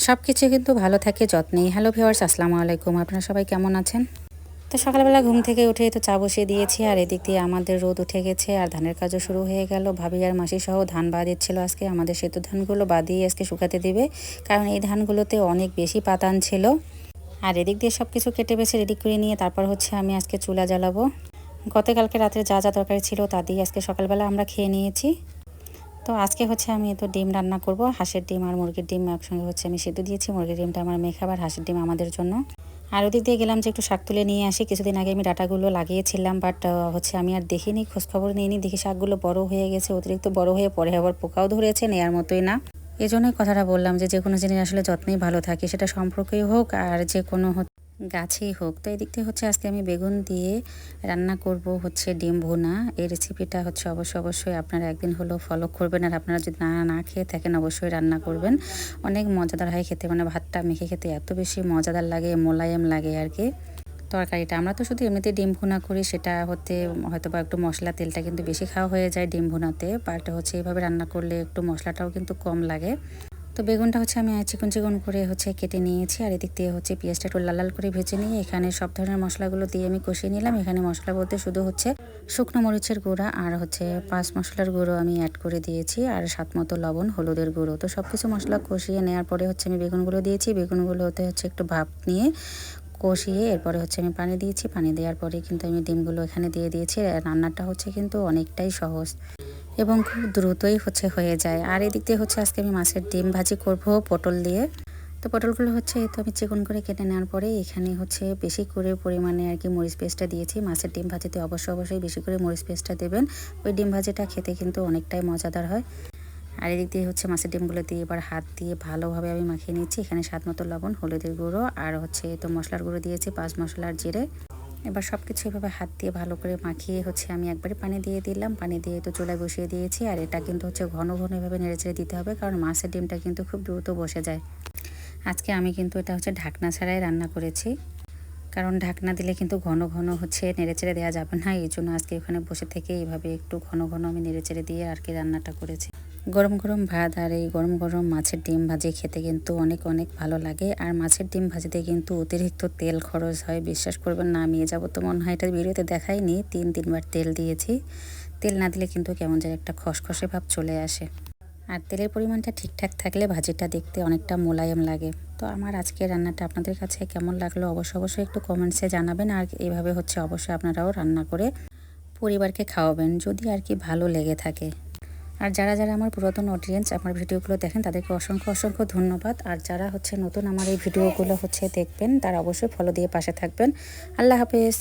সব কিছু কিন্তু ভালো থাকে যত্নেই। হ্যালো ভিউয়ার্স, আসসালামু আলাইকুম। আপনারা সবাই কেমন আছেন? তো সকালবেলা ঘুম থেকে উঠে তো চা বসিয়ে দিয়েছি, আর এদিক দিয়ে আমাদের রোদ উঠে গেছে আর ধানের কাজও শুরু হয়ে গেল। ভাবি আর মাসি সহ ধান বাদ দিচ্ছিল আজকে। আমাদের সেতু ধানগুলো বাদিয়ে আজকে শুকাতে দিবে, কারণ এই ধানগুলোতে অনেক বেশি পাতান ছিল। আর এদিক দিয়ে সব কিছু কেটে বেছে রেডি করে নিয়ে তারপর হচ্ছে আমি আজকে চুলা জ্বালাবো। গতকালকে রাতে যা যা তরকারি ছিল তা দিয়ে আজকে সকালবেলা আমরা খেয়ে নিয়েছি। তো আজকে হচ্ছে আমি তো ডিম রান্না করব, হাঁসের ডিম আর মুরগির ডিম একসঙ্গে হচ্ছে আমি সিদ্ধ দিয়েছি। মুরগির ডিমটা আমার মেয়ে খাবার, হাঁসের ডিম আমাদের জন্য। আর ওদিক দিয়ে গেলাম যে একটু শাক তুলে নিয়ে আসি। কিছুদিন আগে আমি ডাটাগুলো লাগিয়েছিলাম, বাট হচ্ছে আমি আর দেখিনি, খোঁজখবর নিইনি। দেখি শাকগুলো বড় হয়ে গেছে, অতিরিক্ত বড় হয়ে পরে আবার পোকাও ধরেছে, নেয়ার মতোই না। এই জন্যই কথাটা বললাম যে কোনো জিনিস আসলে যত্নেই ভালো থাকে, সেটা সম্পর্কেই হোক আর যে কোনো গাছেই হোক। তো এদিক থেকে হচ্ছে আজকে আমি বেগুন দিয়ে রান্না করব হচ্ছে ডিম ভুনা। এই রেসিপিটা হচ্ছে অবশ্যই আপনারা একদিন হলেও ফলো করবেন, আর আপনারা যদি না খেয়ে থাকেন অবশ্যই রান্না করবেন। অনেক মজাদার হয় খেতে, মানে ভাতটা মেখে খেতে এত বেশি মজাদার লাগে, মোলায়েম লাগে আর কি তরকারিটা। আমরা তো শুধু এমনিতে ডিম ভুনা করি, সেটা হতে হয়তো বা একটু মশলা তেলটা কিন্তু বেশি খাওয়া হয়ে যায় ডিম ভুনাতে, বাট হচ্ছে এইভাবে রান্না করলে একটু মশলাটাও কিন্তু কম লাগে। তো বেগুনটা হচ্ছে আমি চিকন চিকন করে হচ্ছে কেটে নিয়েছি, আর এদিক দিয়ে হচ্ছে পেঁয়াজটা একটু লাল লাল করে ভেজে নিয়ে এখানে সব ধরনের মশলাগুলো দিয়ে আমি কষিয়ে নিলাম। এখানে মশলা বলতে শুধু হচ্ছে শুকনো মরিচের গুঁড়া আর হচ্ছে 5 মশলার গুঁড়ো আমি অ্যাড করে দিয়েছি, আর স্বাদ মতো লবণ, হলুদের গুঁড়ো। তো সব কিছু মশলা কষিয়ে নেওয়ার পরে হচ্ছে আমি বেগুনগুলো দিয়েছি। বেগুনগুলোতে হচ্ছে একটু ভাপ নিয়ে কষিয়ে এরপরে হচ্ছে আমি পানি দিয়েছি। পানি দেওয়ার পরে কিন্তু আমি ডিমগুলো এখানে দিয়ে দিয়েছি। রান্নাটা হচ্ছে কিন্তু অনেকটাই সহজ এবং খুব দ্রুতই হচ্ছে হয়ে যায়। আর এদিক দিয়ে হচ্ছে আজকে আমি মাছের ডিম ভাজি করব পটল দিয়ে। তো পটলগুলো হচ্ছে তো আমি চিকন করে কেটে নেওয়ার পরে এখানে হচ্ছে বেশি করে পরিমাণে আর কি মরিচ পেস্টটা দিয়েছি। মাছের ডিম ভাজিতে অবশ্যই বেশি করে মরিচ পেস্টটা দেবেন। ওই ডিম ভাজিটা খেতে কিন্তু অনেকটাই মজাদার হয়। আর এদিক দিয়ে হচ্ছে মাছের ডিমগুলো দিয়ে এবার হাত দিয়ে ভালোভাবে আমি মাখিয়ে নিচ্ছি। এখানে স্বাদ মতো লবণ, হলুদের গুঁড়ো আর হচ্ছে তো মশলার গুঁড়ো দিয়েছি, 5 মশলার জিরে। এবার সব কিছু এভাবে হাত দিয়ে ভালো করে মাখিয়ে হচ্ছে আমি একবারে পানি দিয়ে দিলাম। পানি দিয়ে তো চুলায় বসিয়ে দিয়েছি, আর এটা কিন্তু হচ্ছে ঘন ঘন এভাবে নেড়েচেড়ে দিতে হবে, কারণ মাছের ডিমটা কিন্তু খুব দ্রুত বসে যায়। আজকে আমি কিন্তু এটা হচ্ছে ঢাকনা ছাড়াই রান্না করেছি, কারণ ঢাকনা দিলে কিন্তু ঘন ঘন হচ্ছে নেড়েচেড়ে দেওয়া যাবে না। এই জন্য আজকে ওখানে বসে থেকে এইভাবে একটু ঘন ঘন আমি নেড়েচেড়ে দিয়ে আর কি রান্নাটা করেছি। গরম গরম ভাত আর এই গরম গরম মাছের ডিম ভাজি খেতে কিন্তু অনেক ভালো লাগে। আর মাছের ডিম ভাজিতে কিন্তু অতিরিক্ত তেল খরচ হয়, বিশ্বাস করবেন না। আমি যাবো তো মনে হয় এটা ভিডিওতে দেখাইনি, 3বার তেল দিয়েছি। তেল না দিলে কিন্তু কেমন যেন একটা খসখসে ভাব চলে আসে। আর তেলের পরিমাণটা ঠিকঠাক থাকলে ভাজিটা দেখতে অনেকটা মোলায়েম লাগে। তো আমার আজকের রান্নাটা আপনাদের কাছে কেমন লাগলো অবশ্যই একটু কমেন্টসে জানাবেন। আর এইভাবে হচ্ছে অবশ্যই আপনারাও রান্না করে পরিবারকে খাওয়াবেন, যদি আর কি ভালো লেগে থাকে। আর যারা আমার পুরাতন অডিয়েন্স আমার ভিডিওগুলো দেখেন, তাদেরকে অসংখ্য ধন্যবাদ। আর যারা হচ্ছে নতুন আমার এই ভিডিওগুলো হচ্ছে দেখবেন, তারা অবশ্যই ফলো দিয়ে পাশে থাকবেন। আল্লাহ হাফেজ।